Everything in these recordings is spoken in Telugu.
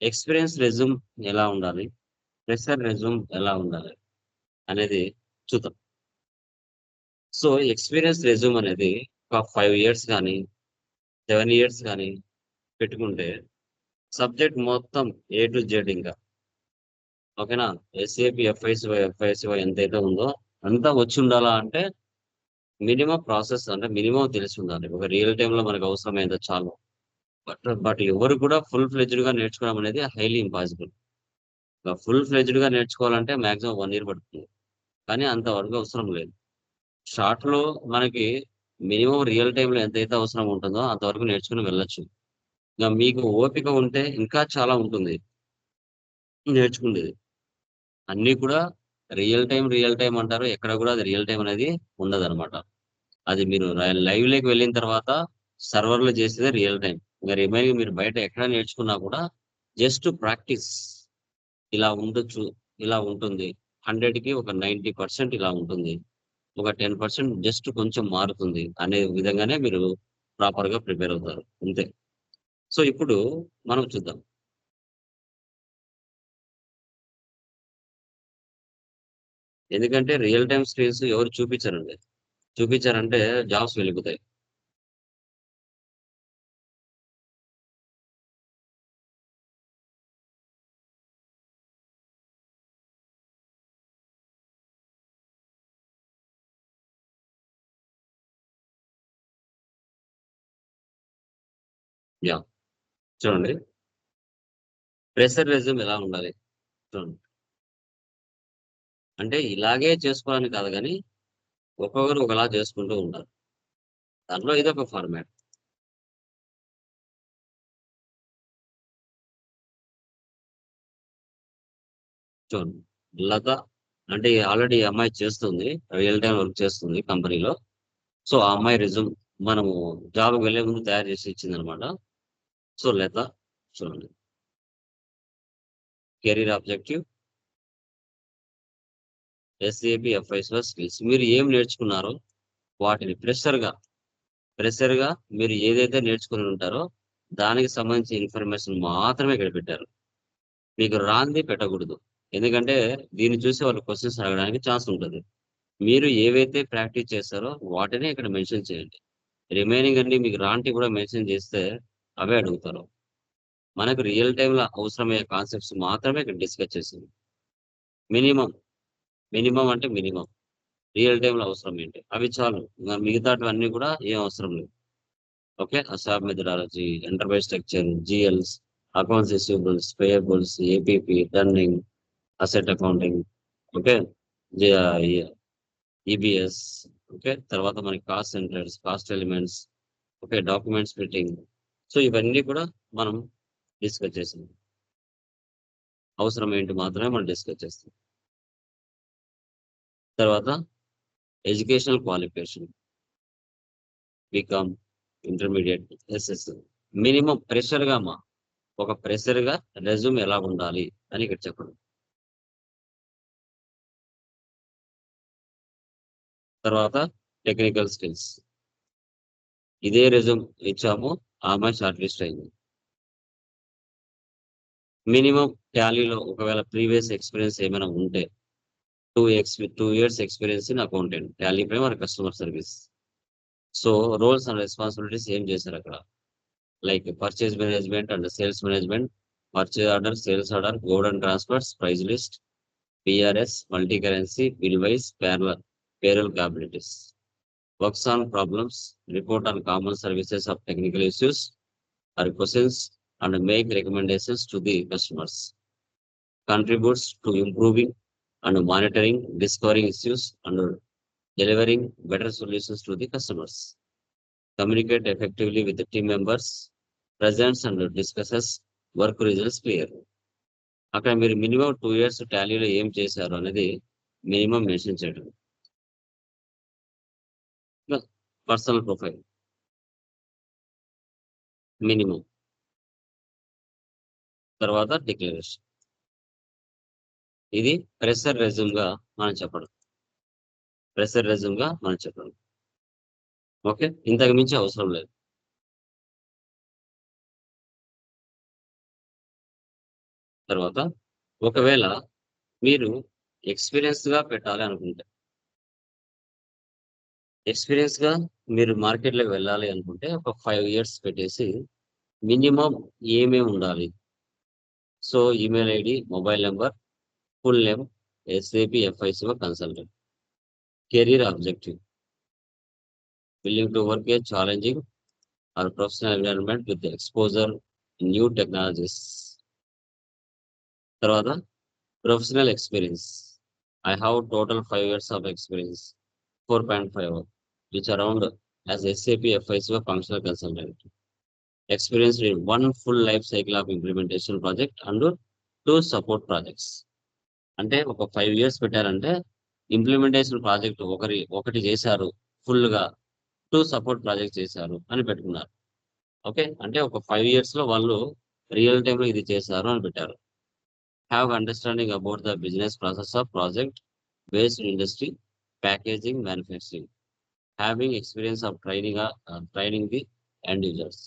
ఎక్స్‌పీరియన్స్ రెజ్యూమ్ ఎలా ఉండాలి? ఫ్రెషర్ రెజ్యూమ్ ఎలా ఉండాలి? అనేది చూద్దాం. సో, ఎక్స్‌పీరియన్స్ రెజ్యూమ్ అనేది ఒక 5 ఇయర్స్ గాని, 7 ఇయర్స్ గాని పెట్టుకుంటే సబ్జెక్ట్ మొత్తం ఏ టు జెడ్ ఇంకా. ఓకేనా? ఎస్ఏపీ, ఎఫ్ఐఎస్‌ఓ ఎంతైతే ఉందో అంతా వచ్చుండాలా అంటే మినిమమ్ ప్రాసెస్ అంటే మినిమమ్ తెలిసుండాలి. ఒక రియల్ టైమ్‌లో మనకు అవసరమైనంత చాలు. బట్ ఎవరు కూడా ఫుల్ ఫ్లెడ్జ్డ్‌గా నేర్చుకోవడం అనేది హైలీ ఇంపాసిబుల్. ఫుల్ ఫ్లెడ్జ్డ్‌గా నేర్చుకోవాలంటే మాక్సిమం 1 ఇయర్ పడుతుంది. కానీ అంత వరకు అవసరం లేదు. షార్ట్‌లో మనకి మినిమమ్ రియల్ టైమ్‌లో ఎంతైతే అవసరం ఉంటుందో అంతవరకు నేర్చుకొని వెళ్ళొచ్చు. మీకు ఓపిక ఉంటే ఇంకా చాలా ఉంటుంది నేర్చుకునేది. అన్నీ కూడా రియల్ టైమ్ అంటారు. ఎక్కడ కూడా అది రియల్ టైమ్ అనేది ఉండదనమాట. అది మీరు లైవ్‌లోకి వెళ్ళిన తర్వాత సర్వర్‌లో చేసేదే రియల్ టైమ్. ఇంక రిమైనింగ్ మీరు బయట ఎక్కడ నేర్చుకున్నా కూడా జస్ట్ ప్రాక్టీస్. ఇలా ఉండొచ్చు, ఇలా ఉంటుంది. 100కి ఒక 90% ఇలా ఉంటుంది. ఒక 10% జస్ట్ కొంచెం మారుతుంది అనే విధంగానే మీరు ప్రాపర్‌గా ప్రిపేర్ అవుతారు. అంతే. సో, ఇప్పుడు మనం చూద్దాం. ఎందుకంటే రియల్ టైమ్ స్కిల్స్ ఎవరు చూపించరండి. చూపించారంటే జాబ్స్ వెళ్ళిపోతాయి. యాహ్! చూడండి. ఫ్రెషర్ రెజ్యూమ్ ఎలా ఉండాలి? చూడండి. అంటే ఇలాగే చేసుకోవాలని కాదు గానీ, ఒక్కొక్కరు ఒకలా చేసుకుంటూ ఉంటారు. దాంట్లో ఇదొక ఫార్మాట్. చూడండి. లత అంటే ఆల్రెడీ ఈ అమ్మాయి చేస్తుంది. రియల్ టైమ్ వర్క్ చేస్తుంది కంపెనీలో. సో, ఆ అమ్మాయి రెజ్యూమ్ మనము జాబ్‌కి వెళ్ళే ముందు తయారు చేసి ఇచ్చిందనమాట. సో, లత చూడండి. Career objective, SAP, FICO skills. మీరు ఏం నేర్చుకున్నారో వాటిని ఫ్రెషర్‌గా మీరు ఏదైతే నేర్చుకొని ఉంటారో దానికి సంబంధించిన ఇన్ఫర్మేషన్ మాత్రమే ఇక్కడ పెట్టారు. మీకు రానిది పెట్టకూడదు. ఎందుకంటే దీన్ని చూసి వాళ్ళు క్వెషన్స్ అడగడానికి ఛాన్స్ ఉంటది. మీరు ఏవైతే ప్రాక్టీస్ చేస్తారో వాటినే ఇక్కడ మెన్షన్ చేయండి. రిమైనింగ్ అన్నీ మీకు రానిటివి కూడా మెన్షన్ చేస్తే అవే అడుగుతారు. మనకు రియల్ టైమ్‌లో అవసరమయ్యే కాన్సెప్ట్స్ మాత్రమే ఇక్కడ డిస్కస్ చేసింది. మినిమమ్, మినిమమ్ అంటే మినిమమ్. రియల్ టైమ్‌లో అవసరం ఏంటి? అవి చాలు. మిగతాటివన్నీ కూడా ఏం అవసరం లేదు. Okay. ASAP methodology, enterprise structure, GLs, accounts receivables, payables, APP, turning, asset accounting. Okay. G E EBS. Okay. తర్వాత మనకి cost centres, cost elements. Okay. Document splitting. So, ఇవన్నీ కూడా మనం డిస్కస్ చేసాం. అవసరం ఏంటి మాత్రమే మనం డిస్కస్ చేస్తాం. తర్వాత educational qualification. B.Com, intermediate, SS. Minimum ఒక ఫ్రెషర్‌గా రెజ్యూమ్ ఎలా ఉండాలి అని ఇక్కడ చెప్పండి. తర్వాత టెక్నికల్ స్కిల్స్. ఇదే రెజ్యూమ్ ఇచ్చాము. ఆ అమ్మాయి షార్ట్ లిస్ట్ అయింది. మినిమమ్ టాలీలో ఒకవేళ ప్రీవియస్ ఎక్స్‌పీరియన్స్ ఏమైనా ఉంటే 2 years experience in accountant, Tally Prime or customer service. So, roles and responsibilities ఏం చేశారక్కడ? Like purchase management and sales management, purchase order, sales order, goods and transfers, price list, PRS, multi currency, bill wise, payroll capabilities. Works on problems, report on common services of technical issues or questions, and make recommendations to the customers. Contributes to improving and monitoring, discovering issues, and delivering better solutions to the customers. Communicate effectively with the team members, presents and discusses work results clearly. అక్కడ మీరు మినిమమ్ 2 ఇయర్స్ టాలీలో ఏం చేశారు అనేది మినిమమ్ మెన్షన్ చేయడం. Personal profile minimum. తర్వాత డిక్లరేషన్. ఇది ఫ్రెషర్ రెజ్యూమ్‌గా మనం చెప్పడం. ఫ్రెషర్ రెజ్యూమ్‌గా మనం చెప్పడం. ఓకే. ఇంతకు మించి అవసరం లేదు. తర్వాత ఒకవేళ మీరు ఎక్స్‌పీరియన్స్‌గా పెట్టాలి అనుకుంటే, ఎక్స్‌పీరియన్స్‌గా మీరు మార్కెట్‌లోకి వెళ్ళాలి అనుకుంటే ఒక 5 ఇయర్స్ పెట్టేసి మినిమమ్ ఏమేమి ఉండాలి? So, email ID, mobile number, full name, SAP FICO consultant. Career objective, willing to work a challenging or professional environment with exposure new technologies. తర్వాత professional experience. I have total 5 years of experience, 4.5, which around as SAP FICO functional consultant. Experienced in one full life cycle of implementation project and 2 support projects. అంటే ఒక 5 ఇయర్స్ పెట్టారంటే ఇంప్లిమెంటేషన్ ప్రాజెక్ట్ ఒకటి చేశారు ఫుల్‌గా. 2 సపోర్ట్ ప్రాజెక్ట్స్ చేశారు అని పెట్టుకున్నారు. ఓకే. అంటే ఒక 5 ఇయర్స్‌లో వాళ్ళు రియల్ టైమ్‌లో ఇది చేశారు అని పెట్టారు. Have understanding about the business process of project-based industry, packaging, manufacturing. Having experience of training the end users.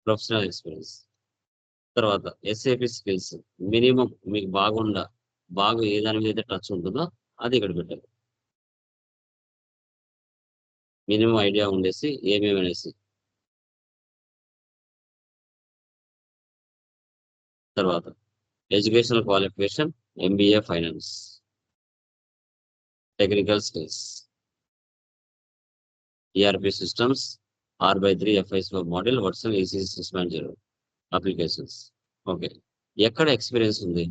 Professional experience. తర్వాత ఎస్ఏపీ స్కిల్స్. మినిమమ్ మీకు బాగా ఏ దాని మీద అయితే టచ్ ఉంటుందో అది ఇక్కడ పెట్టాలి. మినిమమ్ ఐడియా ఉండేసి ఏమేమి అనేసి. తర్వాత educational qualification MBA finance. Technical skills ERP systems, R/3 FISO model version ECC 6.0 applications. Okay. ఎక్కడ ఎక్స్‌పీరియన్స్ ఉంది?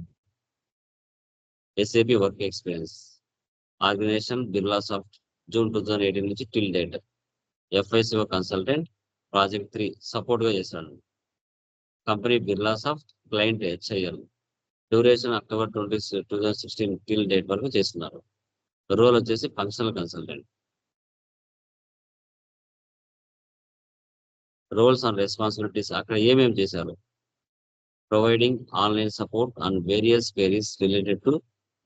SAP work experience. Organization Birlasoft June 2018 నుంచి till date. FICO consultant project 3 సపోర్ట్‌గా చేశాడు. Company Birlasoft, client HIL. Duration October 2016 till date వరకు చేస్తున్నారు. రోల్ వచ్చేసి functional consultant. Roles and responsibilities అక్కడ ఏమేమి చేశారు? Providing online support on various queries related to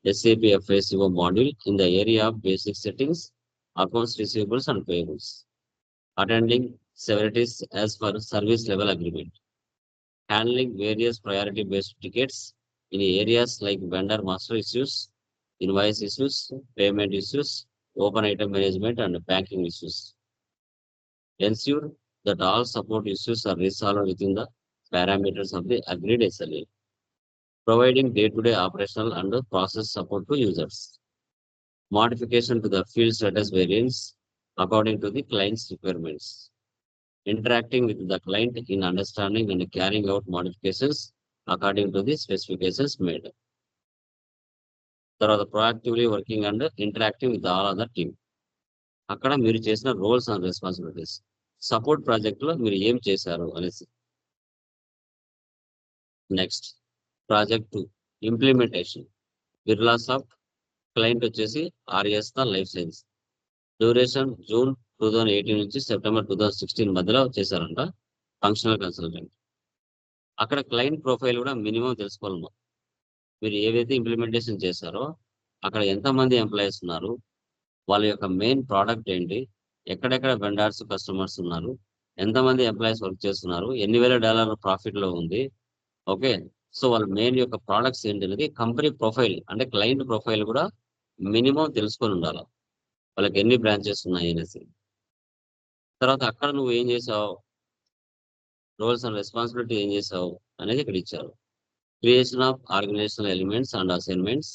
SAP FICO module in the area of basic settings, accounts receivables and payables. Attending severities as per service level agreement. Handling various priority based tickets in areas like vendor master issues, invoice issues, payment issues, open item management and banking issues. Ensure that all support issues are resolved within the parameters of the agreed SLA. Providing day-to-day operational and process support to users. Modification to the field status variants according to the client's requirements. Interacting with the client in understanding and carrying out modifications according to the specifications made. తర్వాత proactively working and interacting with all other team. అక్కడ మీరు చేసిన roles and responsibilities. Support project లో మీరు ఏం చేశారు అనేసి. Next project 2 implementation. Birlasoft client వచ్చేసి RS life science. Duration June 2018 నుంచి సెప్టెంబర్ 2016 మధ్యలో చేశారంట. Functional consultant. అక్కడ క్లయింట్ ప్రొఫైల్ కూడా మినిమం తెలుసుకోవాలి. మీరు ఏవైతే ఇంప్లిమెంటేషన్ చేశారో అక్కడ ఎంతమంది ఎంప్లాయీస్ ఉన్నారు, వాళ్ళ యొక్క మెయిన్ ప్రోడక్ట్ ఏంటి, ఎక్కడెక్కడ వెండర్స్ కస్టమర్స్ ఉన్నారు, ఎంతమంది ఎంప్లాయీస్ వర్క్ చేస్తున్నారు, ఎన్ని వేల డాలర్ల ప్రాఫిట్ లో ఉంది. ఓకే. సో వాళ్ళ మెయిన్ యొక్క ప్రోడక్ట్స్ ఏంటి అనేది కంపెనీ ప్రొఫైల్ అంటే క్లయింట్ ప్రొఫైల్ కూడా మినిమం తెలుసుకొని ఉండాలి. వాళ్ళకి ఎన్ని బ్రాంచెస్ ఉన్నాయి అనేసి. తర్వాత అక్కడ నువ్వు ఏం చేసావు, రోల్స్ అండ్ రెస్పాన్సిబిలిటీ ఏం చేసావు అనేది ఇక్కడ ఇచ్చారు. Creation of organizational elements and assignments.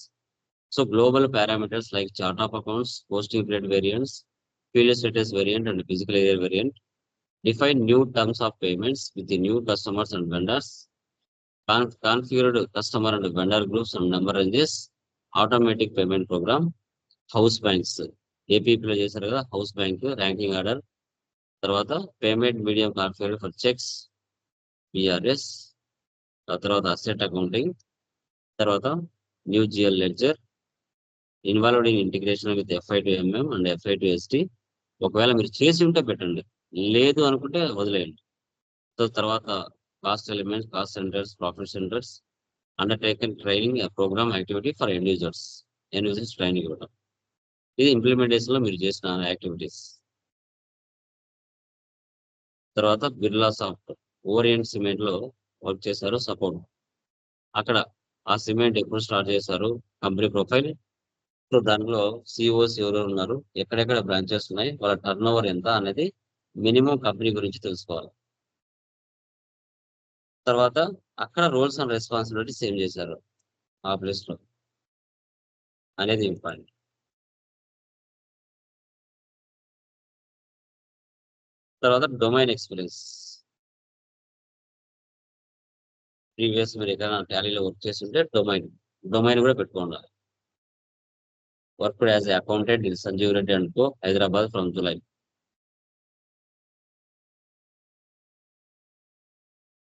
So global parameters like chart of accounts, posting period variants, field status variant and physical area variant. Define new terms of payments with the new customers and vendors. Configured customer and vendor groups and number ranges. Automatic payment program. House banks. ఏపీలో చేశారు కదా హౌస్ బ్యాంక్ ర్యాంకింగ్ ఆర్డర్. తర్వాత payment medium configure for checks, BRS. తర్వాత అసెట్ అకౌంటింగ్. తర్వాత new GL ledger. Involved in integration with FI/MM and FI/SD. ఒకవేళ మీరు చేసి ఉంటే పెట్టండి, లేదు అనుకుంటే వదిలేయండి. సో తర్వాత cost elements, cost centers, profit centers. Undertaken training program activity for end users training ఇవ్వడం. ఇది ఇంప్లిమెంటేషన్ లో మీరు చేసిన యాక్టివిటీస్. తర్వాత బిర్లా సాఫ్ట్ ఓరియంట్ సిమెంట్ లో వర్క్ చేశారు సపోర్ట్. అక్కడ ఆ సిమెంట్ ఎప్పుడు స్టార్ట్ చేశారు, కంపెనీ ప్రొఫైల్. సో దానిలో సిఇఓస్ ఎవరెవరు ఉన్నారు, ఎక్కడెక్కడ బ్రాంచెస్ ఉన్నాయి, వాళ్ళ టర్న్ ఓవర్ ఎంత అనేది మినిమం కంపెనీ గురించి తెలుసుకోవాలి. తర్వాత అక్కడ రోల్స్ అండ్ రెస్పాన్సిబిలిటీస్ ఏం చేశారు ఆ ప్లేస్ లో అనేది ఇంపార్టెంట్. తర్వాత డొమైన్ ఎక్స్పీరియన్స్. ప్రీవియస్ మీరు ఎక్కడైనా టాలీలో వర్క్ చేస్తుంటే డొమైన్ కూడా పెట్టుకోండి. Worked as accountant in Sanjeev Reddy and co, Hyderabad from July.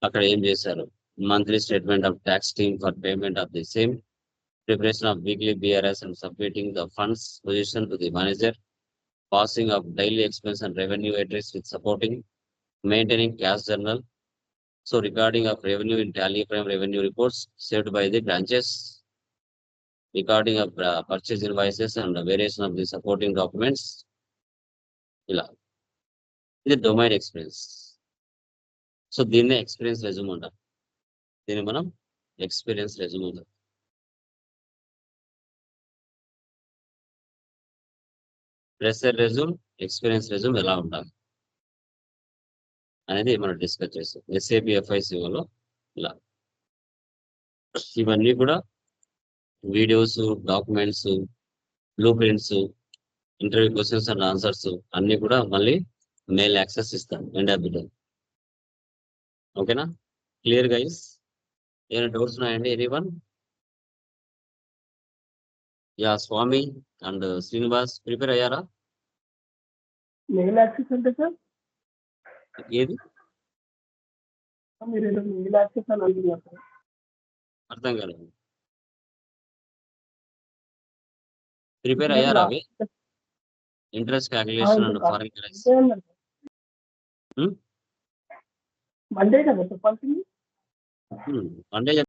అక్కడ ఏం చేశారు, monthly statement of tax team for payment of the same, preparation of weekly BRS and submitting the funds position to the manager, passing of daily expense and revenue address with supporting, maintaining cash journal, so recording of revenue in tally frame revenue reports saved by the branches, recording of purchase invoices and the variation of the supporting documents. ఇలా ఇది డొమైన్ ఎక్స్పీరియన్స్. సో దీన్నే ఎక్స్పీరియన్స్ రెజ్యూమ్ అంటాం. దీన్ని మనం ఎక్స్పీరియన్స్ రెజ్యూమ్ అంటాం. ఫ్రెషర్ రెజ్యూమ్, ఎక్స్పీరియన్స్ రెజ్యూమ్ ఎలా ఉండాలి అనేది మనం డిస్కస్ చేస్తాం. ఎస్ఏపి FICO ఇలా ఇవన్నీ కూడా videos, documents, blue prints, interview questions and answers అన్ని కూడా మళ్ళీ మెయిల్ యాక్సెస్ ఇస్తాం ఎండ్ ఆఫ్ ది డే. ఓకేనా, క్లియర్ గైస్? ఏమైనా డౌట్స్ ఉన్నాయండి anyone? Yeah, Swami and Srinivas prepare అయ్యారా? మెయిల్ యాక్సెస్ అంటే సార్ ఏది మీరు ఏదో మెయిల్ యాక్సెస్ అని అంటున్నారు సార్. అర్థం కాలేదు. ప్రిపేర్ అయ్యారా అవి? Interest calculation and foreign currency Monday కదా చెప్పాల్సింది. అంటే